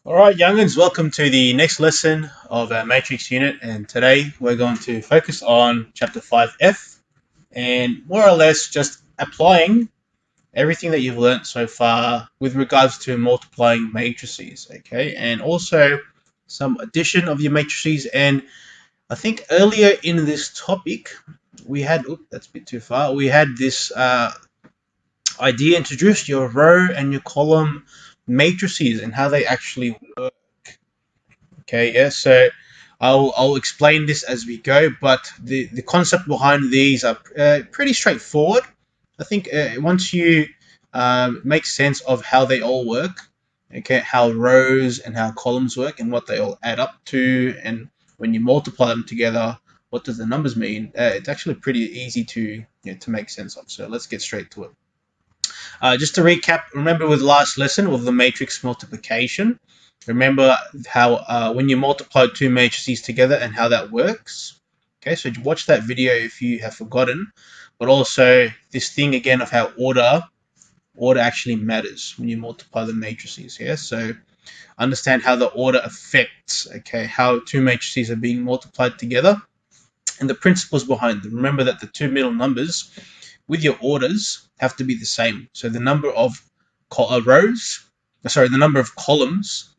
Alright, youngins, welcome to the next lesson of our matrix unit, and today we're going to focus on chapter 5F and more or less just applying everything that you've learnt so far with regards to multiplying matrices, okay, and also some addition of your matrices. And I think earlier in this topic we had, that's a bit too far, we had this idea introduced, your row and your column matrices and how they actually work. Okay, yeah, so I'll explain this as we go, but the concept behind these are pretty straightforward. I think once you make sense of how they all work, okay, how rows and how columns work and what they all add up to, and when you multiply them together, what does the numbers mean? It's actually pretty easy to make sense of. So let's get straight to it. Just to recap, remember with last lesson with the matrix multiplication, remember how when you multiply two matrices together and how that works. Okay, so watch that video if you have forgotten, but also this thing again of how order actually matters when you multiply the matrices. Yeah, so understand how the order affects, okay, how two matrices are being multiplied together and the principles behind them. Remember that the two middle numbers with your orders have to be the same. So the number of the number of columns,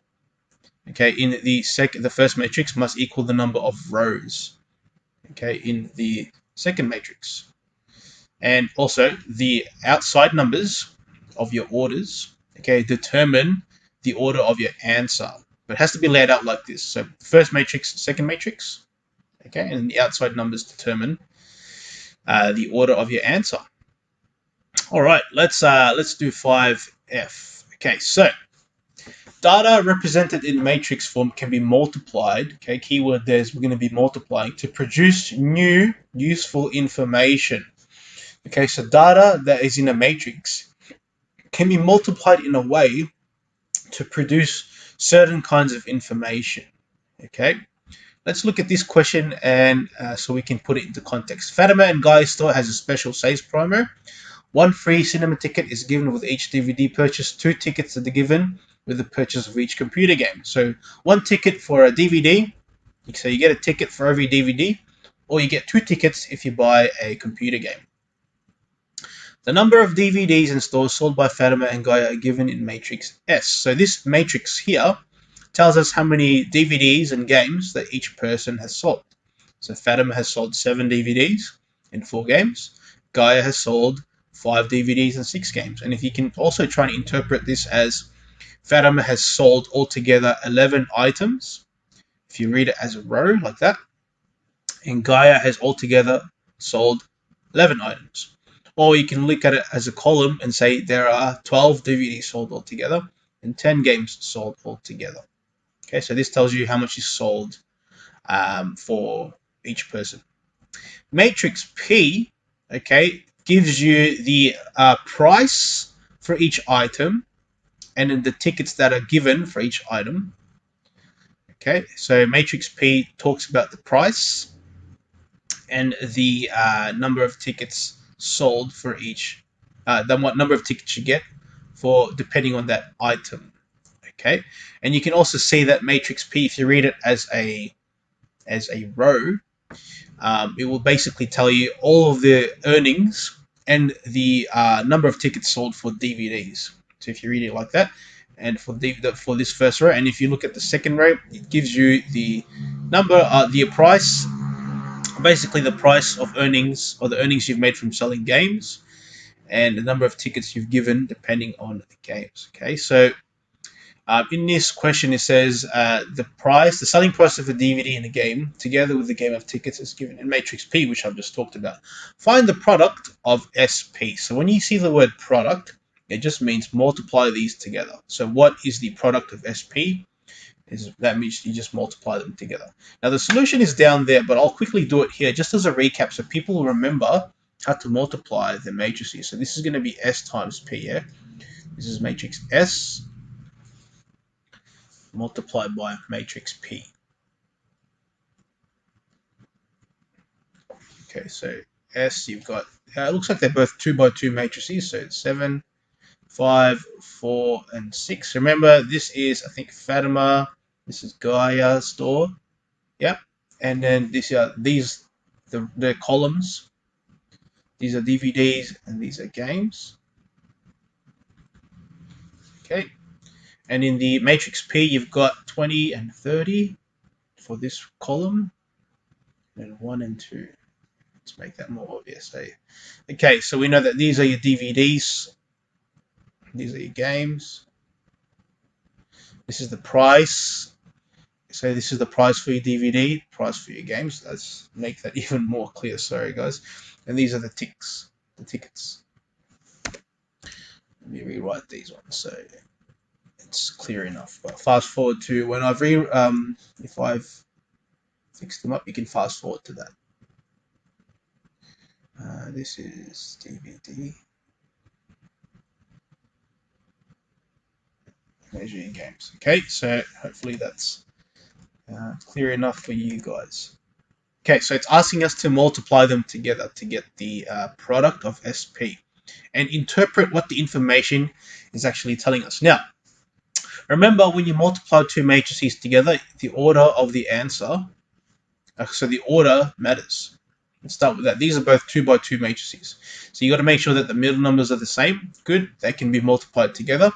okay, in the first matrix must equal the number of rows, okay, in the second matrix. And also the outside numbers of your orders, okay, determine the order of your answer. But it has to be laid out like this. So first matrix, second matrix, okay, and the outside numbers determine the order of your answer. All right, let's do 5F. Okay, so data represented in matrix form can be multiplied. Okay, keyword there is we're going to be multiplying to produce new useful information. Okay, so data that is in a matrix can be multiplied in a way to produce certain kinds of information. Okay, let's look at this question and so we can put it into context. Fatima and Guy's store has a special sales promo. One free cinema ticket is given with each DVD purchase. 2 tickets are given with the purchase of each computer game. So 1 ticket for a DVD. So you get a ticket for every DVD, or you get 2 tickets if you buy a computer game. The number of DVDs in stores sold by Fatima and Gaia are given in matrix S. So this matrix here tells us how many DVDs and games that each person has sold. So Fatima has sold 7 DVDs and 4 games. Gaia has sold 5 DVDs and 6 games. And if you can also try and interpret this as Fatima has sold altogether 11 items, if you read it as a row like that, and Gaia has altogether sold 11 items. Or you can look at it as a column and say there are 12 DVDs sold altogether and 10 games sold altogether. Okay, so this tells you how much is sold for each person. Matrix P, okay, gives you the price for each item and then the tickets that are given for each item. Okay, so matrix P talks about the price and the number of tickets sold for each, then what number of tickets you get for depending on that item. Okay, and you can also see that matrix P, if you read it as a row, it will basically tell you all of the earnings and the number of tickets sold for DVDs. So if you read it like that, and for this first row, and if you look at the second row, it gives you the number, the price, basically the price of earnings or the earnings you've made from selling games, and the number of tickets you've given depending on the games. Okay, so in this question, it says the selling price of a DVD in a game, together with the game of tickets, is given in matrix P, which I've just talked about. Find the product of SP. So when you see the word product, it just means multiply these together. So what is the product of SP? That means you just multiply them together. Now the solution is down there, but I'll quickly do it here just as a recap so people will remember how to multiply the matrices. So this is going to be S times P, yeah? This is matrix S multiplied by matrix P. Okay, so S, you've got, it looks like they're both 2 by 2 matrices, so it's 7, 5, 4, and 6. Remember, this is, I think, Fatima. This is Gaia store. Yep. And then these the columns. These are DVDs and these are games. Okay. And in the matrix P, you've got 20 and 30 for this column, and 1 and 2. Let's make that more obvious. Okay, so we know that these are your DVDs. These are your games. This is the price. So this is the price for your DVD, price for your games. Let's make that even more clear. Sorry, guys. And these are the tickets. Let me rewrite these ones so it's clear enough. But fast forward to when if I've fixed them up, you can fast forward to that. This is DVD. Measuring games. Okay, so hopefully that's clear enough for you guys. Okay, so it's asking us to multiply them together to get the product of SP and interpret what the information is actually telling us. Now, remember when you multiply two matrices together, the order of the answer, so the order matters. Let's start with that. These are both 2 by 2 matrices. So you got to make sure that the middle numbers are the same. Good, they can be multiplied together.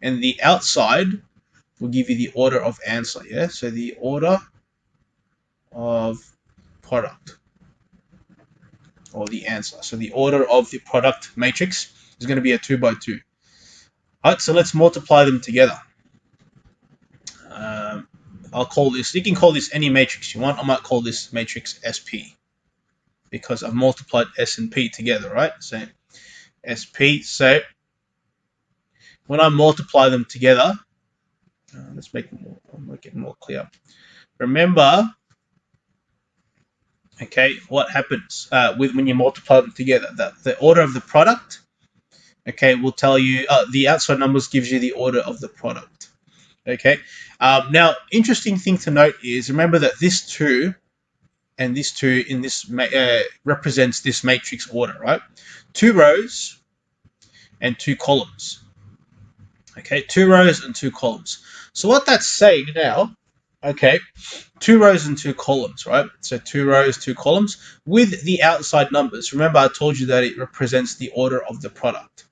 And the outside will give you the order of answer, yeah? So the order of product, or the answer. So the order of the product matrix is going to be a 2 by 2. All right, so let's multiply them together. I'll call this, you can call this any matrix you want. I might call this matrix SP because I've multiplied S and P together, right? So SP, so when I multiply them together, let's make it more clear. Remember, okay, what happens when you multiply them together? The order of the product, okay, will tell you, the outside numbers gives you the order of the product. Okay, now interesting thing to note is, remember that this 2 and this 2 in this represents this matrix order, right? 2 rows and 2 columns. Okay, 2 rows and 2 columns. So what that's saying now, okay, 2 rows and 2 columns, right? So 2 rows, 2 columns with the outside numbers. Remember, I told you that it represents the order of the product.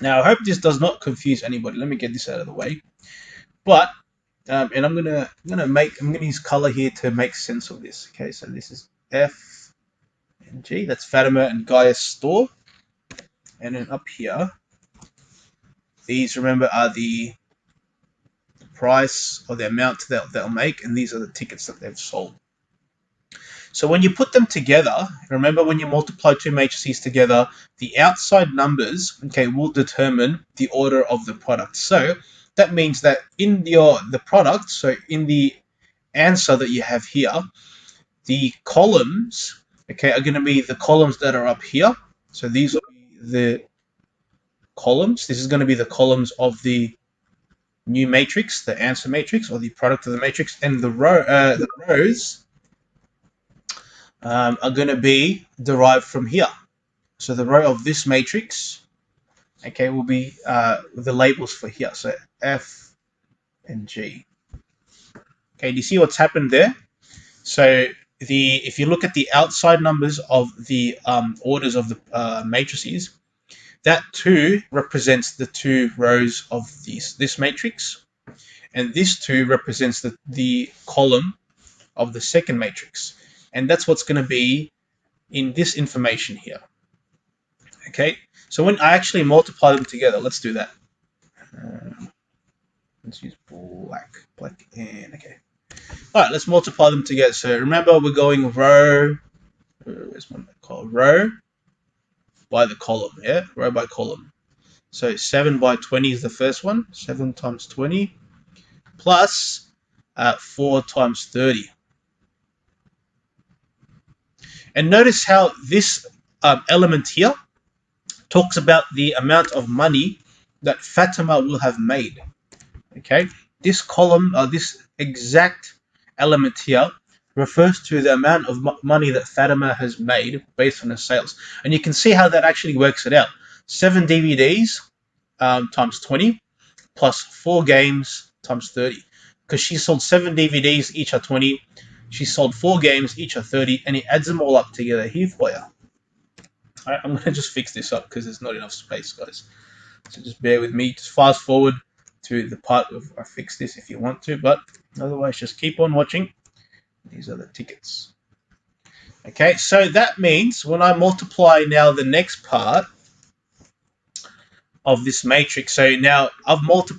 Now, I hope this does not confuse anybody. Let me get this out of the way. But and I'm gonna use color here to make sense of this. Okay, so this is F and G. That's Fatima and Gaia store. And then up here, these, remember, are the price or the amount that they'll make, and these are the tickets that they've sold. So when you put them together, remember when you multiply two matrices together, the outside numbers, okay, will determine the order of the product. So that means that in the product, so in the answer that you have here, the columns, okay, are going to be the columns that are up here. So these will be the columns. This is going to be the columns of the new matrix, the answer matrix, or the product of the matrix, and the rows are going to be derived from here. So the row of this matrix, okay, will be the labels for here. So F and G. Okay, do you see what's happened there? So if you look at the outside numbers of the orders of the matrices, that 2 represents the 2 rows of this matrix, and this 2 represents the column of the second matrix, and that's what's going to be in this information here. Okay, so when I actually multiply them together, let's do that. Let's use black and okay. All right, let's multiply them together. So remember, we're going row. Where's one called row by the column? Yeah, row by column. So 7 by 20 is the first one. 7 times 20 plus 4 times 30. And notice how this element here talks about the amount of money that Fatima will have made. Okay, this column, this exact element here, refers to the amount of money that Fatima has made based on her sales. And you can see how that actually works it out. 7 DVDs times 20 plus 4 games times 30. Because she sold 7 DVDs, each are 20. She sold 4 games, each are 30, and it adds them all up together here for you. Alright, I'm going to just fix this up because there's not enough space, guys. So just bear with me. Just fast forward to the part of I fix this if you want to, but otherwise just keep on watching. These are the tickets. Okay, so that means when I multiply now the next part of this matrix, so now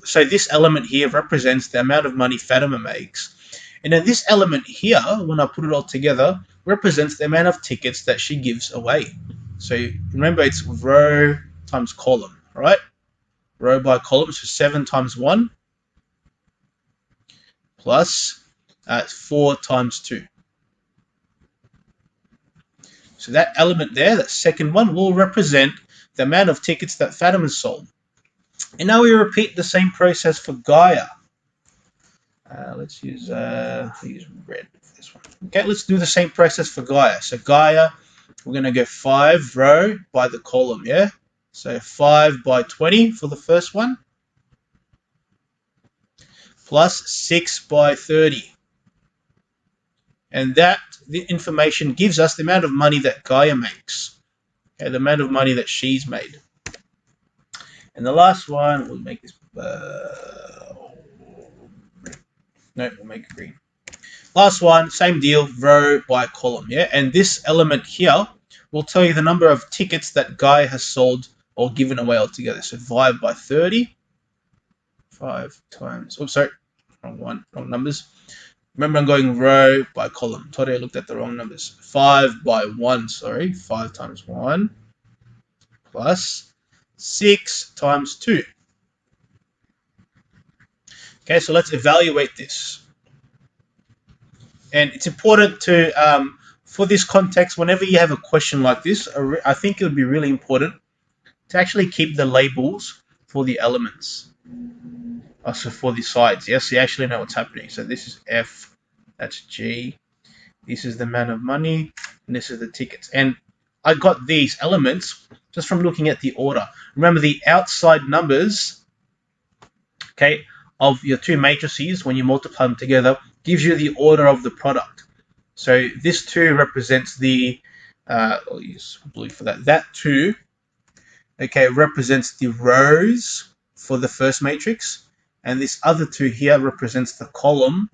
so this element here represents the amount of money Fatima makes. And then this element here, when I put it all together, represents the amount of tickets that she gives away. So remember, it's row times column, right? Row by column, so 7 times 1 plus 4 times 2. So that element there, that second one, will represent the amount of tickets that Fatima sold. And now we repeat the same process for Gaia. Let's use red for this one. Okay, let's do the same process for Gaia. So Gaia, we're going to go 5 row by the column, yeah? So 5 by 20 for the first one, plus 6 by 30. And that the information gives us the amount of money that Gaia makes. Okay, the amount of money that she's made. And the last one, we'll make this... no, we'll make it green. Last one, same deal, row by column, yeah? And this element here will tell you the number of tickets that Gaia has sold or given away altogether. So 5 by 30. 5 times... Oh, sorry. Wrong one. Wrong numbers. Remember, I'm going row by column. Totally looked at the wrong numbers. 5 by 1, sorry. 5 times 1 plus 6 times 2. Okay, so let's evaluate this. And it's important to, for this context, whenever you have a question like this, I think it would be really important to actually keep the labels for the elements. Also for the sides, yes, you actually know what's happening. So this is F, that's G, this is the amount of money, and this is the tickets. And I got these elements just from looking at the order. Remember, the outside numbers, okay, of your two matrices, when you multiply them together, gives you the order of the product. So this 2 represents the, I'll use blue for that. That 2, okay, represents the rows for the first matrix. And this other 2 here represents the column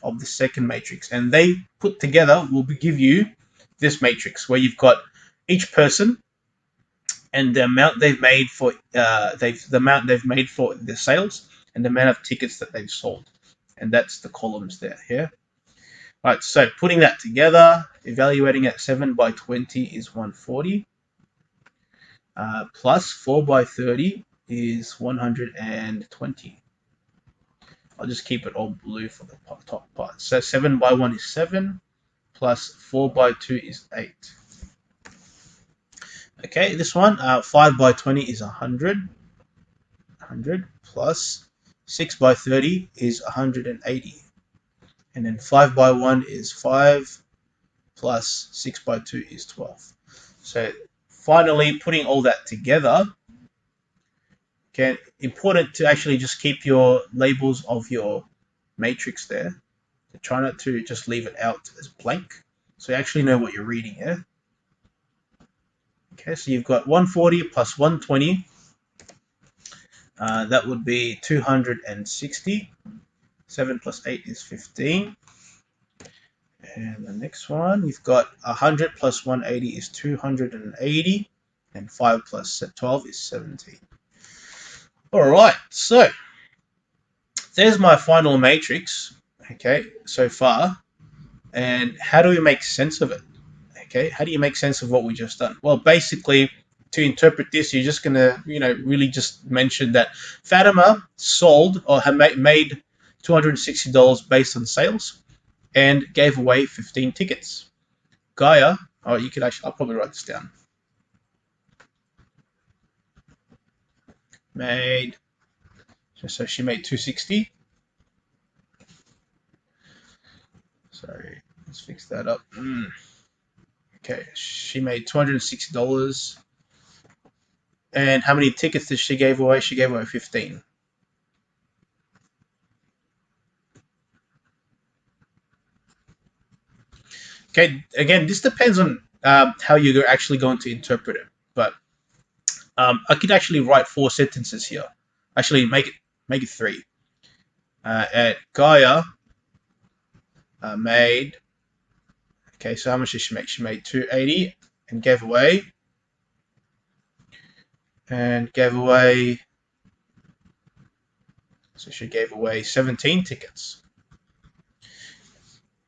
of the second matrix. And they put together will give you this matrix where you've got each person and the amount they've made for the amount they've made for their sales and the amount of tickets that they've sold. And that's the columns there. Yeah. All right, so putting that together, evaluating at 7 by 20 is 140. Plus 4 by 30 is 120. I'll just keep it all blue for the top part. So 7 by 1 is 7, plus 4 by 2 is 8. Okay, this one, 5 by 20 is 100. 100 plus 6 by 30 is 180. And then 5 by 1 is 5, plus 6 by 2 is 12. So finally, putting all that together, okay, important to actually just keep your labels of your matrix there. So try not to just leave it out as blank. So you actually know what you're reading here. Yeah? Okay, so you've got 140 plus 120. That would be 260. 7 plus 8 is 15. And the next one, you've got 100 plus 180 is 280. And 5 plus 12 is 17. All right, so there's my final matrix, okay, so far. And how do we make sense of it? Okay, how do you make sense of what we just done? Well, basically, to interpret this, you're just going to, really just mention that Fatima sold or had made $260 based on sales and gave away 15 tickets. Gaia, oh, you could actually, I'll probably write this down. So she made 260. Sorry, let's fix that up. Okay, she made $260 And how many tickets did she give away? She gave away 15. Okay, again, this depends on how you're actually going to interpret it. But I could actually write 4 sentences here. Actually, make it 3. Gaia made. Okay, so how much did she make? She made 280 and gave away. So she gave away 17 tickets.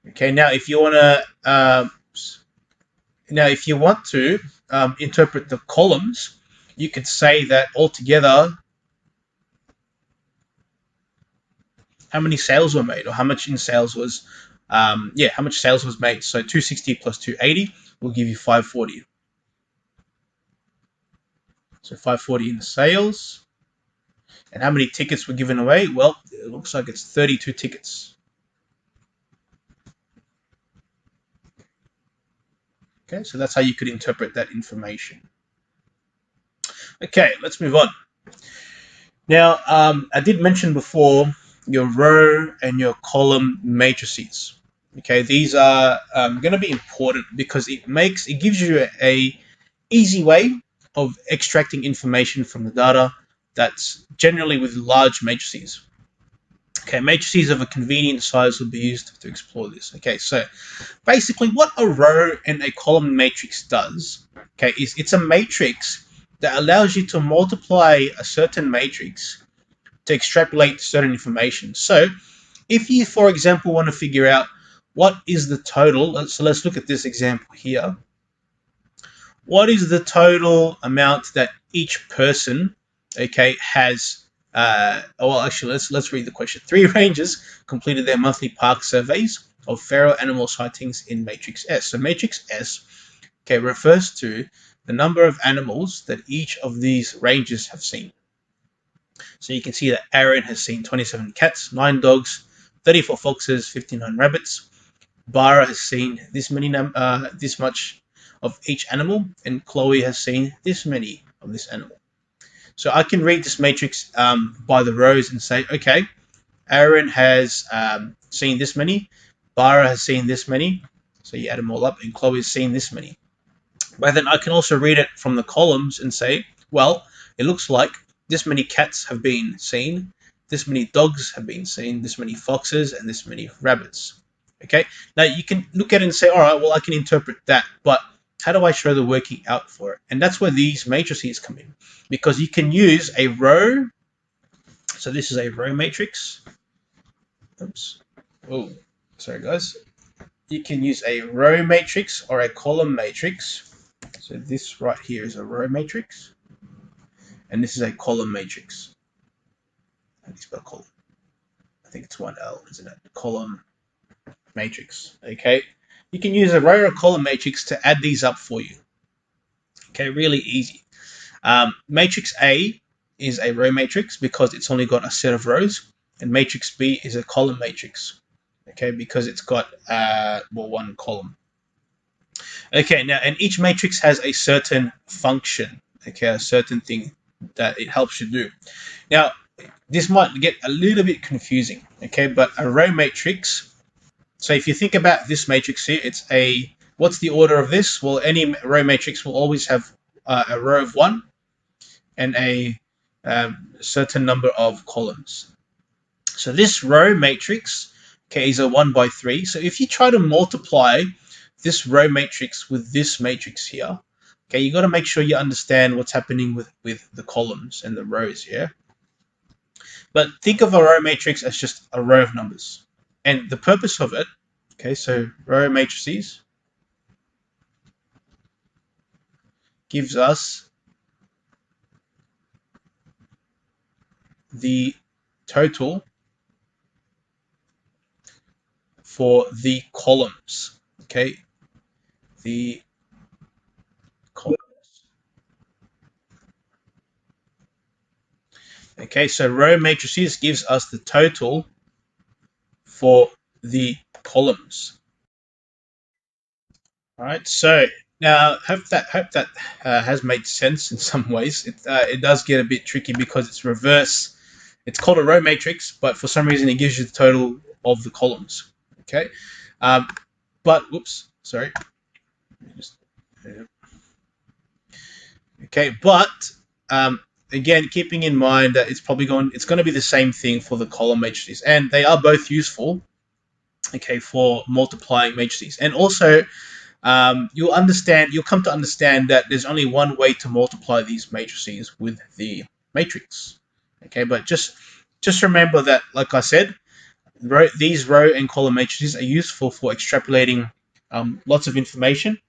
Okay, now if you want to interpret the columns, you could say that altogether, how many sales were made, or how much in sales was, how much sales was made. So 260 plus 280 will give you 540. So 540 in the sales. And how many tickets were given away? Well, it looks like it's 32 tickets. Okay, so that's how you could interpret that information. Okay, let's move on. Now, I did mention before your row and your column matrices. Okay, these are going to be important because it gives you a easy way of extracting information from the data. That's generally with large matrices. Okay, matrices of a convenient size will be used to explore this. Okay, so basically what a row and a column matrix does, okay, is it's a matrix that allows you to multiply a certain matrix to extrapolate certain information. So if you, for example, want to figure out what is the total, so let's look at this example here. What is the total amount that each person, okay, has? Well, actually, let's read the question. 3 rangers completed their monthly park surveys of feral animal sightings in Matrix S. So Matrix S, okay, refers to the number of animals that each of these rangers have seen. So you can see that Aaron has seen 27 cats, 9 dogs, 34 foxes, 59 rabbits. Bara has seen this much of each animal, and Chloe has seen this many of this animal. So I can read this matrix by the rows and say, okay, Aaron has seen this many, Bara has seen this many, so you add them all up, and Chloe has seen this many. But then I can also read it from the columns and say, well, it looks like this many cats have been seen, this many dogs have been seen, this many foxes, and this many rabbits. Okay, now you can look at it and say, all right, well, I can interpret that, but how do I show the working out for it? And that's where these matrices come in, because you can use a row. So this is a row matrix. Oops. Oh, sorry, guys. You can use a row matrix or a column matrix. So this right here is a row matrix, and this is a column matrix. How do you spell column? I think it's 1L, isn't it? Column matrix. Okay, you can use a row or column matrix to add these up for you. Okay, really easy. Matrix A is a row matrix because it's only got a set of rows, and matrix B is a column matrix. Okay, because it's got one column. Okay, now, and each matrix has a certain function. Okay, a certain thing that it helps you do. Now, this might get a little bit confusing. Okay, but a row matrix. So if you think about this matrix here, it's a, what's the order of this? Well, any row matrix will always have a row of 1 and a certain number of columns. So this row matrix, okay, is a 1 by 3. So if you try to multiply this row matrix with this matrix here, okay, you got to make sure you understand what's happening with the columns and the rows here. But think of a row matrix as just a row of numbers. And the purpose of it, okay, so row matrices gives us the total for the columns, okay, the columns. Okay, so row matrices gives us the total for the columns. All right, so Now, hope that has made sense in some ways. It does get a bit tricky because it's reverse. It's called a row matrix, but for some reason it gives you the total of the columns. Okay, um, but whoops, sorry. Just, okay, but um, again, keeping in mind that it's going to be the same thing for the column matrices, and they are both useful. Okay, for multiplying matrices, and also you'll come to understand that there's only one way to multiply these matrices with the matrix. Okay, but just remember that, like I said, these row and column matrices are useful for extrapolating lots of information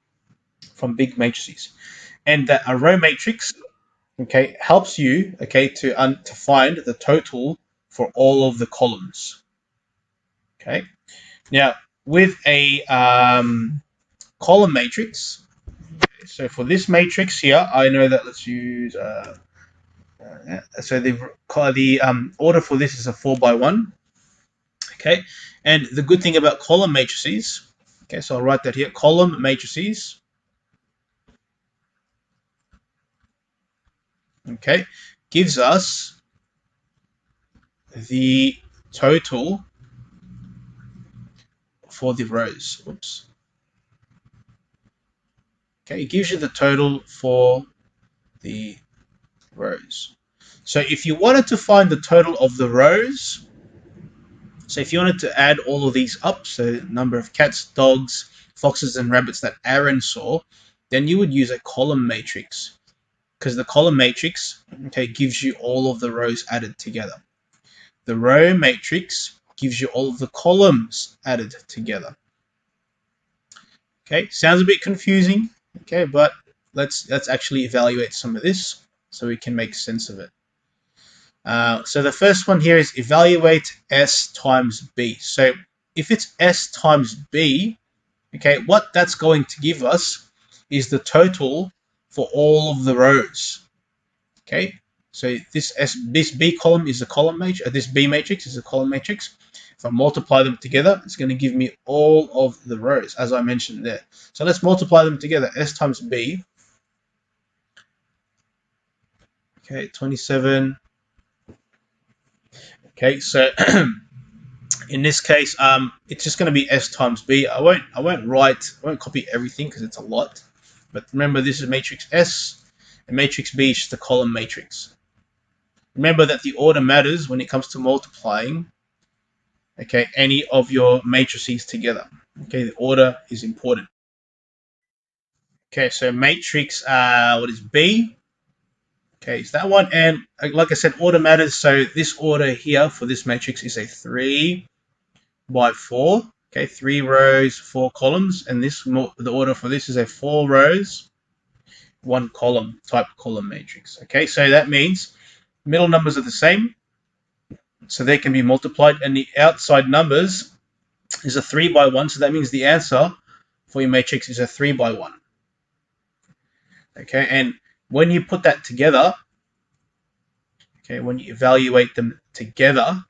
from big matrices, and that a row matrix, okay, helps you, okay, to find the total for all of the columns. Okay, now with a column matrix. So for this matrix here, I know that let's use so the order for this is a 4 by 1. Okay, and the good thing about column matrices, okay, so I'll write that here, column matrices, okay, gives us the total for the rows. Oops. Okay, it gives you the total for the rows. So if you wanted to find the total of the rows, so if you wanted to add all of these up, so number of cats, dogs, foxes, and rabbits that Aaron saw, then you would use a column matrix, because the column matrix, okay, gives you all of the rows added together. The row matrix gives you all of the columns added together. Okay, sounds a bit confusing, okay, but let's actually evaluate some of this so we can make sense of it. So the first one here is evaluate S times B. So if it's S times B, okay, what that's going to give us is the total for all of the rows. Okay, so this B column is a column matrix, this B matrix is a column matrix. If I multiply them together, it's going to give me all of the rows, as I mentioned there. So let's multiply them together. S times B. Okay, 27. Okay, so in this case, it's just going to be S times B. I won't copy everything because it's a lot. But remember, this is matrix S, and matrix B is just a column matrix. Remember that the order matters when it comes to multiplying, okay, any of your matrices together. Okay, the order is important. Okay, so matrix, what is B? Okay, it's that one. And like I said, order matters. So this order here for this matrix is a 3 by 4. Okay, 3 rows, 4 columns. And the order for this is a 4 rows, 1 column type column matrix. Okay, so that means middle numbers are the same, so they can be multiplied, and the outside numbers is a 3 by 1, so that means the answer for your matrix is a 3 by 1. Okay, and when you put that together, okay, when you evaluate them together,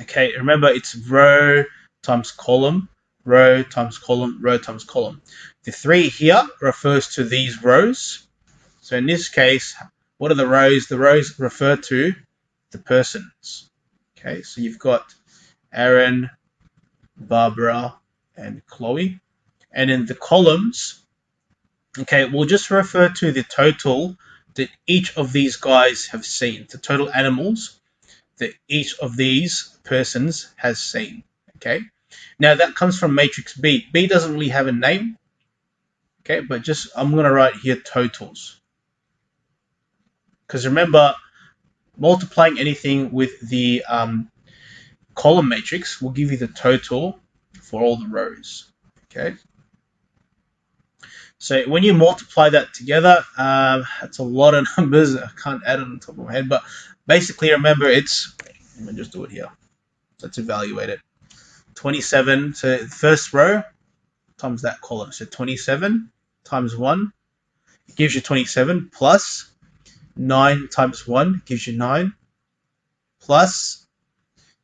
okay, remember it's row times column, row times column, row times column. The 3 here refers to these rows. So in this case, what are the rows? The rows refer to the persons. Okay, so you've got Aaron, Barbara, and Chloe. And in the columns, okay, we'll just refer to the total that each of these guys have seen, the total animals that each of these persons has seen. Okay, now that comes from matrix B. B doesn't really have a name, okay, but just I'm going to write here totals, because remember, multiplying anything with the column matrix will give you the total for all the rows. Okay, so when you multiply that together, that's a lot of numbers. I can't add it on top of my head, but basically remember let me just do it here. Let's evaluate it. 27, so the first row times that column. So 27 times 1 gives you 27, plus 9 times 1 gives you 9, plus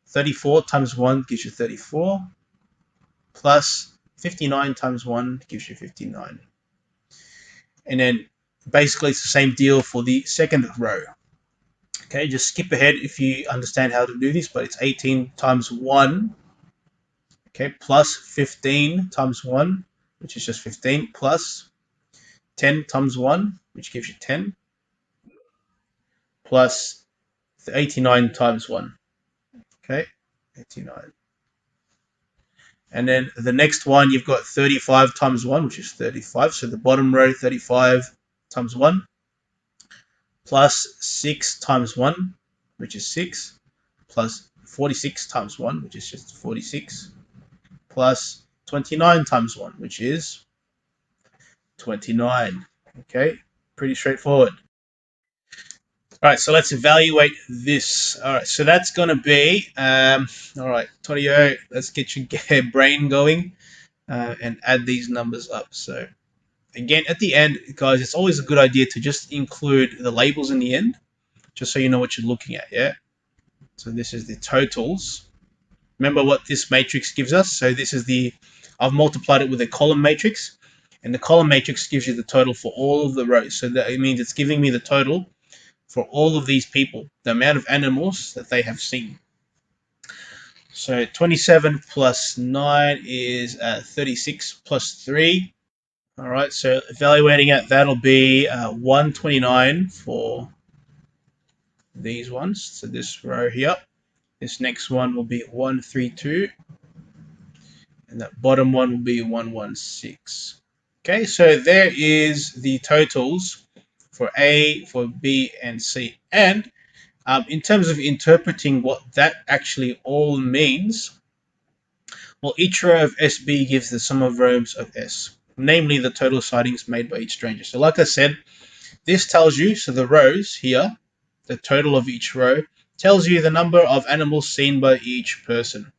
34 times 1 gives you 34, plus 59 times 1 gives you 59. And then basically it's the same deal for the second row. Okay, just skip ahead if you understand how to do this, but it's 18 times 1, okay, plus 15 times 1, which is just 15, plus 10 times 1, which gives you 10, plus 89 times 1, okay, 89. And then the next one, you've got 35 times 1, which is 35. So the bottom row, 35 times 1, plus 6 times 1, which is 6, plus 46 times 1, which is just 46, plus 29 times 1, which is 29. Okay, pretty straightforward. All right, so let's evaluate this. All right, so that's going to be, all right, Torio, let's get your brain going and add these numbers up. So again, at the end, guys, it's always a good idea to just include the labels in the end, just so you know what you're looking at, yeah? So this is the totals. Remember what this matrix gives us? So this is I've multiplied it with a column matrix, and the column matrix gives you the total for all of the rows. So that it means it's giving me the total for all of these people, the amount of animals that they have seen. So 27 plus 9 is 36 plus 3. All right, so evaluating it, that'll be 129 for these ones. So this row here. This next one will be 132. And that bottom one will be 116. Okay, so there is the totals for A, for B, and C. And in terms of interpreting what that actually all means, well, each row of SB gives the sum of rows of S, namely the total sightings made by each stranger. So like I said, this tells you, so the rows here, the total of each row, tells you the number of animals seen by each person.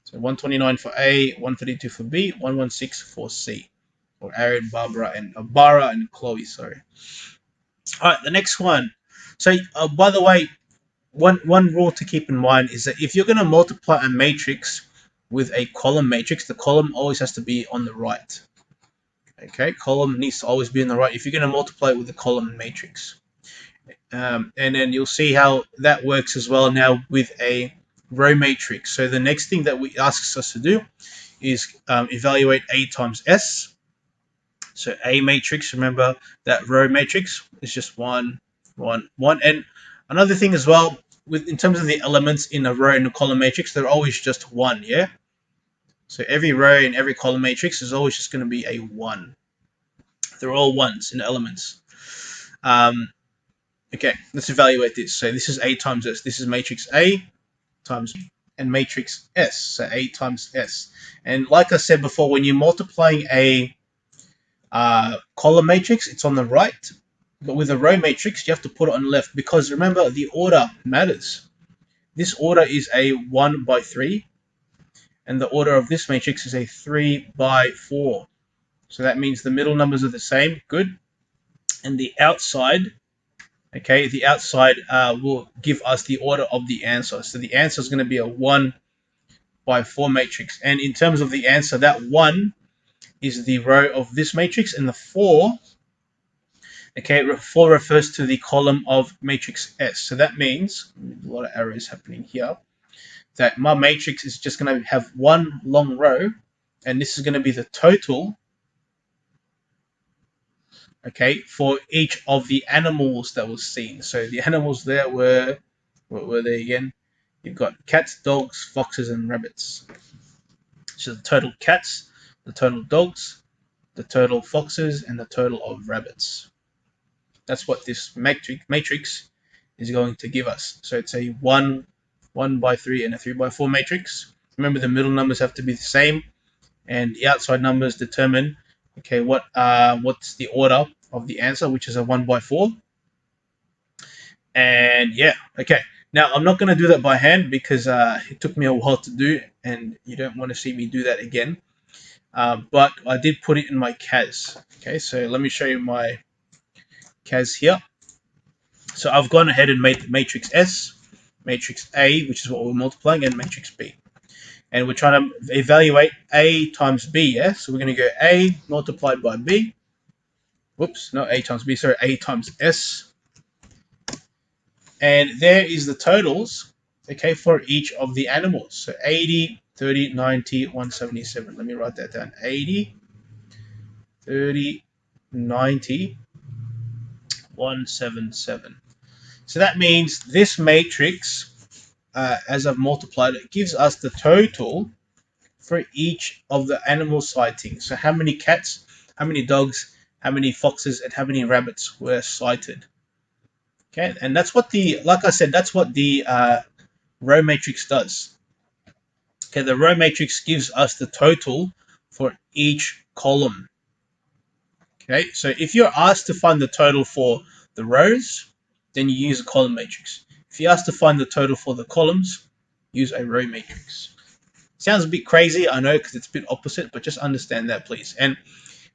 So 129 for A, 132 for B, 116 for C. Or Aaron, Barbara, and Bara and Chloe, sorry. All right, the next one. So, by the way, one rule to keep in mind is that if you're going to multiply a matrix with a column matrix, the column always has to be on the right. Okay, column needs to always be on the right if you're going to multiply it with a column matrix. And then you'll see how that works as well now with a row matrix. So the next thing that we asks us to do is evaluate A times S. So A matrix, remember that row matrix is just 1, 1, 1. And another thing as well, in terms of the elements in a row and a column matrix, they're always just 1, yeah? So every row in every column matrix is always just going to be a 1. They're all 1s in elements. Okay, let's evaluate this. So this is A times S. This is matrix A times and matrix S. So A times S. And like I said before, when you're multiplying a column matrix, it's on the right. But with a row matrix, you have to put it on the left because remember, the order matters. This order is a 1 by 3. And the order of this matrix is a 3 by 4. So that means the middle numbers are the same. Good. And the outside, okay, the outside will give us the order of the answer. So the answer is going to be a 1 by 4 matrix. And in terms of the answer, that 1 is the row of this matrix, and the 4, okay, 4 refers to the column of matrix S. So that means, a lot of arrows happening here, that my matrix is just going to have one long row, and this is going to be the total, okay, for each of the animals that was seen. So the animals there were, what were they again? You've got cats, dogs, foxes, and rabbits. So the total cats, the total dogs, the total foxes, and the total of rabbits. That's what this matrix is going to give us. So it's a 1 by 3 and a 3 by 4 matrix. Remember, the middle numbers have to be the same, and the outside numbers determine, okay, what's the order of the answer, which is a 1 by 4. And yeah, okay. Now, I'm not going to do that by hand because it took me a while to do, and you don't want to see me do that again. But I did put it in my CAS. Okay, so let me show you my CAS here. So I've gone ahead and made the matrix S, matrix A, which is what we're multiplying, and matrix B. And we're trying to evaluate A times B, yeah? So we're going to go A multiplied by B. whoops, not A times B, sorry, A times S. And there is the totals, okay, for each of the animals. So 80, 30, 90, 177. Let me write that down. 80, 30, 90, 177. So that means this matrix, as I've multiplied it, gives us the total for each of the animal sightings. So how many cats, how many dogs, how many foxes, and how many rabbits were sighted. Okay, and that's what like I said, that's what the row matrix does. Okay, the row matrix gives us the total for each column. Okay, so if you're asked to find the total for the rows, then you use a column matrix. If you're asked to find the total for the columns, use a row matrix. Sounds a bit crazy, I know, because it's a bit opposite, but just understand that, please. And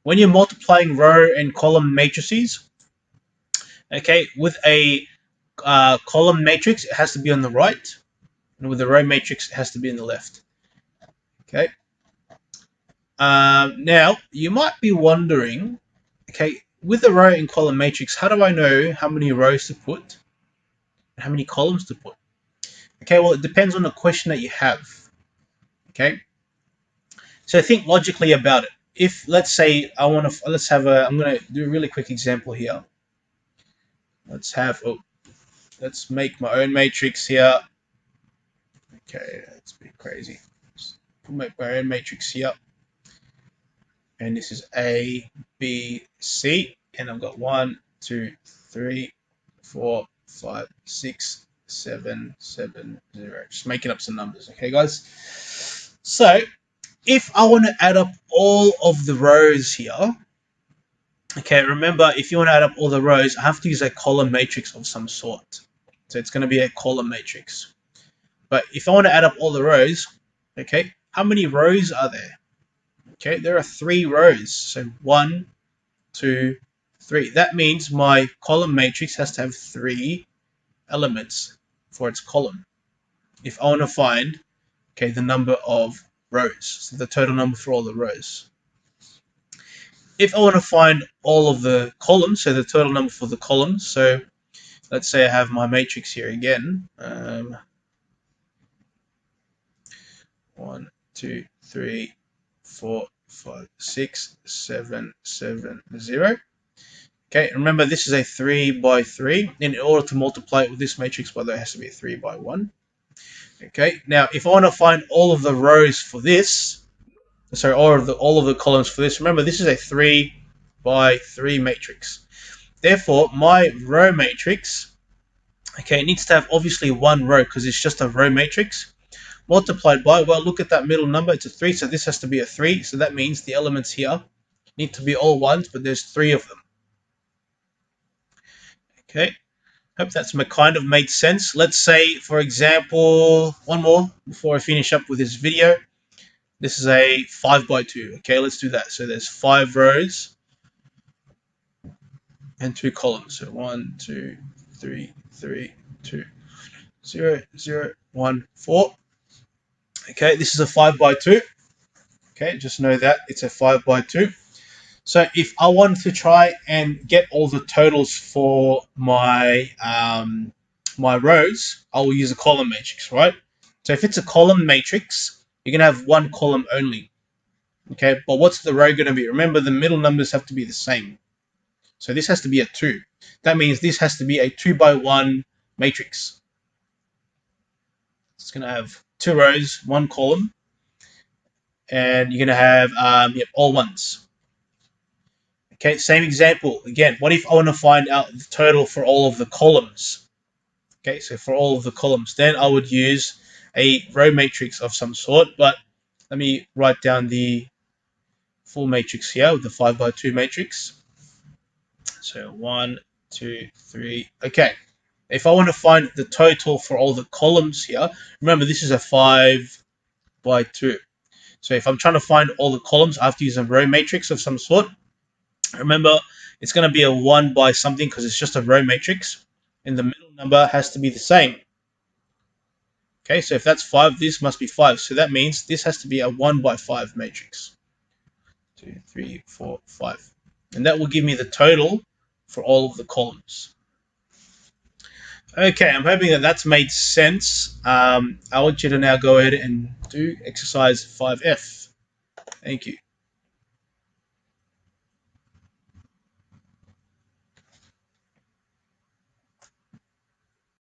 when you're multiplying row and column matrices, okay, with a column matrix, it has to be on the right, and with a row matrix, it has to be on the left. Okay. Now, you might be wondering, okay, with the row and column matrix, how do I know how many rows to put and how many columns to put? Okay, well, it depends on the question that you have. Okay, so think logically about it. If, let's say, I'm going to do a really quick example here. Let's make my own matrix here. Okay, that's a bit crazy. Make my own matrix here. And this is A, B, C. And I've got 1, 2, 3, 4, 5, 6, 7, 7, 0. Just making up some numbers, okay, guys? So, if I want to add up all of the rows here, okay, remember, if you want to add up all the rows, I have to use a column matrix of some sort. So it's going to be a column matrix. But if I want to add up all the rows, okay, how many rows are there? Okay, there are 3 rows. So 1, 2, 3. That means my column matrix has to have 3 elements for its column. If I want to find, okay, the number of rows, so the total number for all the rows. If I want to find all of the columns, so the total number for the columns, so let's say I have my matrix here again. 1, 2, 3, 4, 5, 6, 7, 7, 0. Okay, remember this is a 3 by 3. In order to multiply it with this matrix, well, there has to be a 3 by 1. Okay, now if I want to find all of the rows for this, sorry, all of the columns for this, remember this is a 3 by 3 matrix. Therefore, my row matrix, okay, it needs to have obviously 1 row because it's just a row matrix. Multiplied by, well, look at that middle number, it's a 3, so this has to be a 3. So that means the elements here need to be all 1s, but there's 3 of them. Okay, hope that's kind of made sense. Let's say, for example, one more before I finish up with this video. This is a 5 by 2. Okay, let's do that. So there's 5 rows and 2 columns. So 1, 2, 3, 3, 2, 0, 0, 1, 4. Okay, this is a 5 by 2. Okay, just know that it's a 5 by 2. So if I want to try and get all the totals for my my rows, I will use a column matrix, right? So if it's a column matrix, you're going to have 1 column only. Okay, but what's the row going to be? Remember, the middle numbers have to be the same. So this has to be a 2. That means this has to be a 2 by 1 matrix. It's going to have 2 rows, 1 column, and you're going to have all 1s. Okay, same example. Again, what if I want to find out the total for all of the columns? Okay, so for all of the columns, then I would use a row matrix of some sort, but let me write down the full matrix here with the 5 by 2 matrix. So 1, 2, 3. Okay, if I want to find the total for all the columns here, remember this is a 5 by 2. So if I'm trying to find all the columns, I have to use a row matrix of some sort. Remember, it's going to be a 1 by something because it's just a row matrix, and the middle number has to be the same. Okay, so if that's 5, this must be 5. So that means this has to be a 1 by 5 matrix. 2, 3, 4, 5. And that will give me the total for all of the columns. Okay, I'm hoping that that's made sense. I want you to now go ahead and do exercise 5F. Thank you.